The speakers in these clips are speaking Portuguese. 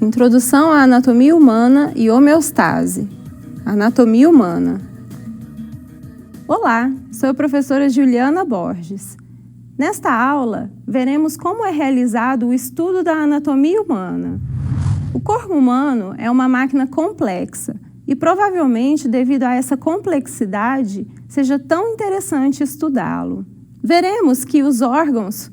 Introdução à anatomia humana e homeostase. Anatomia humana. Olá, sou a professora Juliana Borges. Nesta aula, veremos como é realizado o estudo da anatomia humana. O corpo humano é uma máquina complexa e, provavelmente, devido a essa complexidade, seja tão interessante estudá-lo. Veremos que os órgãos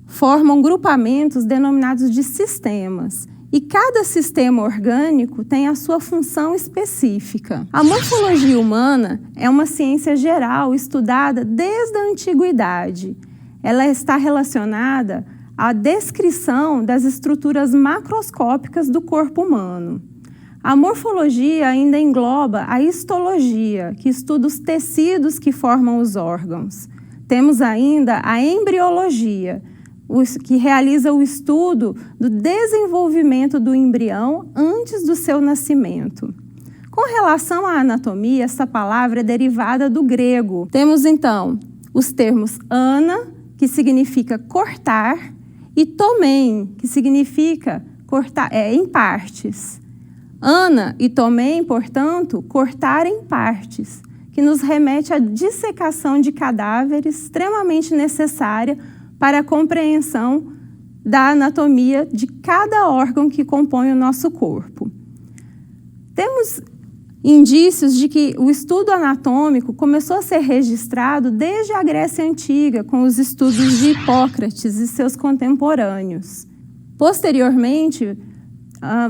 formam grupamentos denominados de sistemas, e cada sistema orgânico tem a sua função específica. A morfologia humana é uma ciência geral estudada desde a antiguidade. Ela está relacionada à descrição das estruturas macroscópicas do corpo humano. A morfologia ainda engloba a histologia, que estuda os tecidos que formam os órgãos. Temos ainda a embriologia, que realiza o estudo do desenvolvimento do embrião antes do seu nascimento. Com relação à anatomia, essa palavra é derivada do grego. Temos, então, os termos ana, que significa cortar, e tomen, que significa cortar em partes. Ana e tomen, portanto, cortar em partes, que nos remete à dissecação de cadáveres extremamente necessária para a compreensão da anatomia de cada órgão que compõe o nosso corpo. Temos indícios de que o estudo anatômico começou a ser registrado desde a Grécia Antiga, com os estudos de Hipócrates e seus contemporâneos. Posteriormente,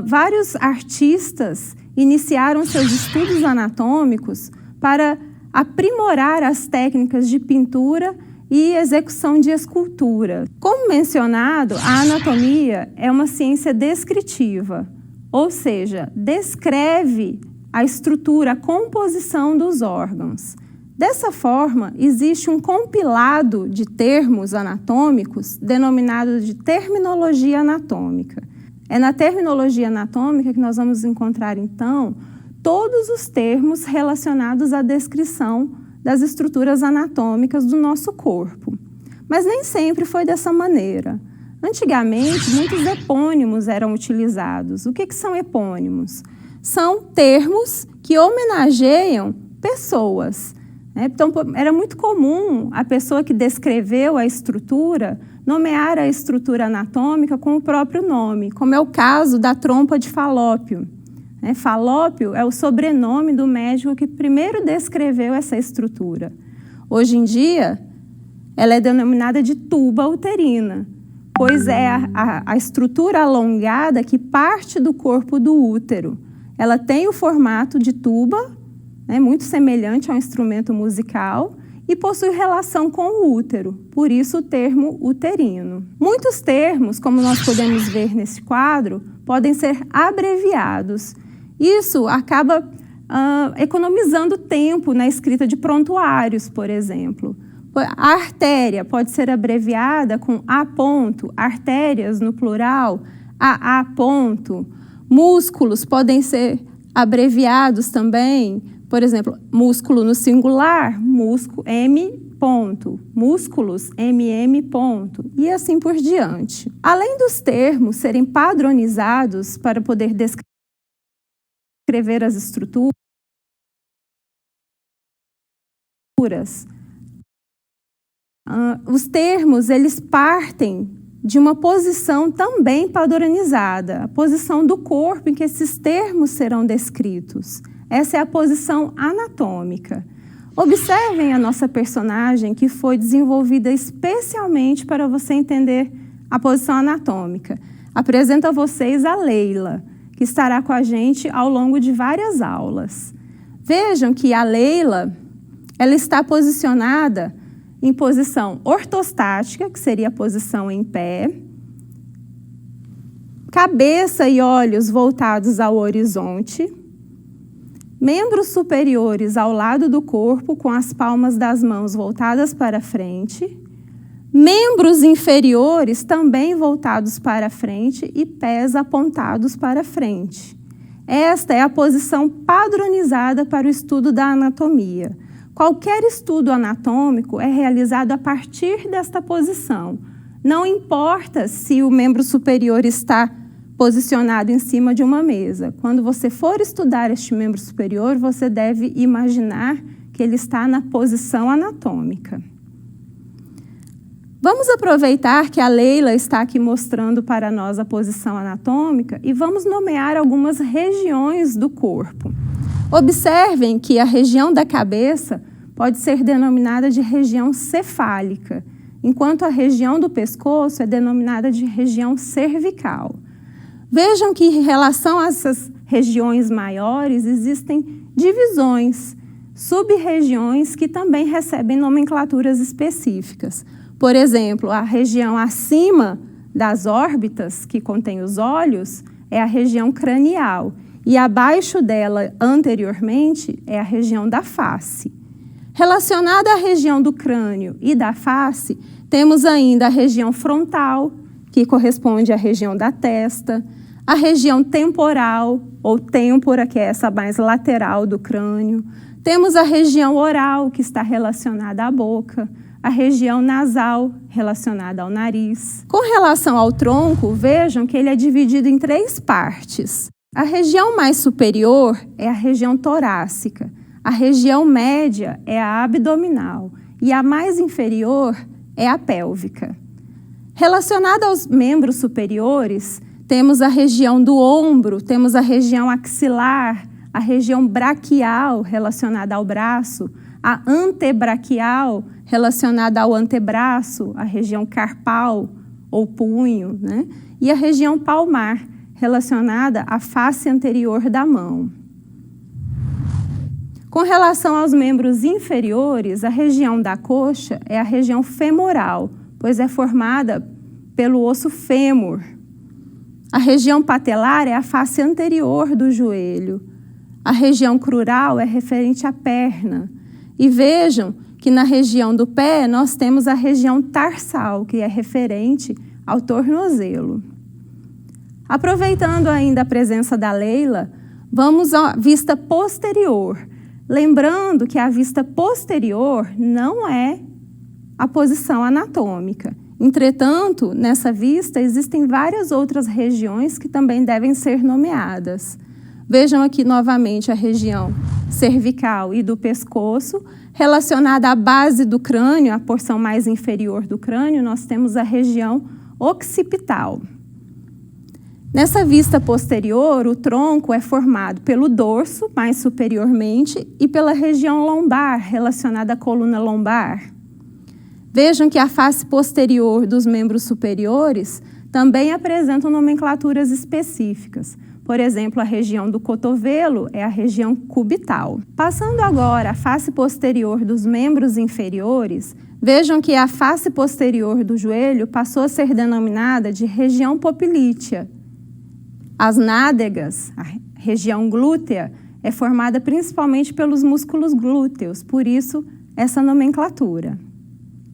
vários artistas iniciaram seus estudos anatômicos para aprimorar as técnicas de pintura e execução de escultura. Como mencionado, a anatomia é uma ciência descritiva, ou seja, descreve a estrutura, a composição dos órgãos. Dessa forma, existe um compilado de termos anatômicos denominado de terminologia anatômica. É na terminologia anatômica que nós vamos encontrar, então, todos os termos relacionados à descrição das estruturas anatômicas do nosso corpo. Mas nem sempre foi dessa maneira. Antigamente, muitos epônimos eram utilizados. O que são epônimos? São termos que homenageiam pessoas. Então, era muito comum a pessoa que descreveu a estrutura nomear a estrutura anatômica com o próprio nome, como é o caso da trompa de Falópio. Falópio é o sobrenome do médico que primeiro descreveu essa estrutura. Hoje em dia, ela é denominada de tuba uterina, pois é a estrutura alongada que parte do corpo do útero. Ela tem o formato de tuba, muito semelhante ao instrumento musical, e possui relação com o útero, por isso o termo uterino. Muitos termos, como nós podemos ver nesse quadro, podem ser abreviados. Isso acaba economizando tempo na escrita de prontuários, por exemplo. A artéria pode ser abreviada com A ponto, artérias no plural, AA ponto. Músculos podem ser abreviados também, por exemplo, músculo no singular, músculo M ponto, músculos MM ponto, e assim por diante. Além dos termos serem padronizados para poder descrever as estruturas, os termos eles partem de uma posição também padronizada, a posição do corpo em que esses termos serão descritos. Essa é a posição anatômica. Observem a nossa personagem, que foi desenvolvida especialmente para você entender a posição anatômica. Apresento a vocês a Leila, que estará com a gente ao longo de várias aulas. Vejam que a Leila, ela está posicionada em posição ortostática, que seria a posição em pé, cabeça e olhos voltados ao horizonte, membros superiores ao lado do corpo, com as palmas das mãos voltadas para frente, membros inferiores também voltados para frente e pés apontados para frente. Esta é a posição padronizada para o estudo da anatomia. Qualquer estudo anatômico é realizado a partir desta posição. Não importa se o membro superior está posicionado em cima de uma mesa. Quando você for estudar este membro superior, você deve imaginar que ele está na posição anatômica. Vamos aproveitar que a Leila está aqui mostrando para nós a posição anatômica e vamos nomear algumas regiões do corpo. Observem que a região da cabeça pode ser denominada de região cefálica, enquanto a região do pescoço é denominada de região cervical. Vejam que, em relação a essas regiões maiores, existem divisões, sub-regiões que também recebem nomenclaturas específicas. Por exemplo, a região acima das órbitas, que contém os olhos, é a região cranial, e abaixo dela, anteriormente, é a região da face. Relacionada à região do crânio e da face, temos ainda a região frontal, que corresponde à região da testa, a região temporal, ou têmpora, que é essa mais lateral do crânio. Temos a região oral, que está relacionada à boca, a região nasal, relacionada ao nariz. Com relação ao tronco, vejam que ele é dividido em 3 partes. A região mais superior é a região torácica, a região média é a abdominal e a mais inferior é a pélvica. Relacionada aos membros superiores, temos a região do ombro, temos a região axilar, a região braquial relacionada ao braço, a antebraquial relacionada ao antebraço, a região carpal ou punho, né? E a região palmar relacionada à face anterior da mão. Com relação aos membros inferiores, a região da coxa é a região femoral, pois é formada pelo osso fêmur. A região patelar é a face anterior do joelho. A região crural é referente à perna. E vejam que na região do pé nós temos a região tarsal, que é referente ao tornozelo. Aproveitando ainda a presença da Leila, vamos à vista posterior. Lembrando que a vista posterior não é a posição anatômica. Entretanto, nessa vista existem várias outras regiões que também devem ser nomeadas. Vejam aqui novamente a região cervical e do pescoço. Relacionada à base do crânio, a porção mais inferior do crânio, nós temos a região occipital. Nessa vista posterior, o tronco é formado pelo dorso, mais superiormente, e pela região lombar, relacionada à coluna lombar. Vejam que a face posterior dos membros superiores também apresentam nomenclaturas específicas. Por exemplo, a região do cotovelo é a região cubital. Passando agora à face posterior dos membros inferiores, vejam que a face posterior do joelho passou a ser denominada de região popilítea. As nádegas, a região glútea, é formada principalmente pelos músculos glúteos, por isso essa nomenclatura.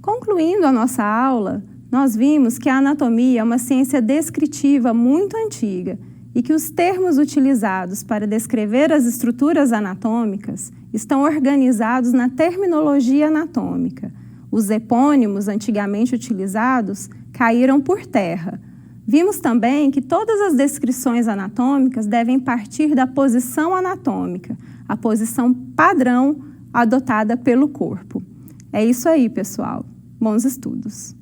Concluindo a nossa aula, nós vimos que a anatomia é uma ciência descritiva muito antiga e que os termos utilizados para descrever as estruturas anatômicas estão organizados na terminologia anatômica. Os epônimos antigamente utilizados caíram por terra. Vimos também que todas as descrições anatômicas devem partir da posição anatômica, a posição padrão adotada pelo corpo. É isso aí, pessoal. Bons estudos!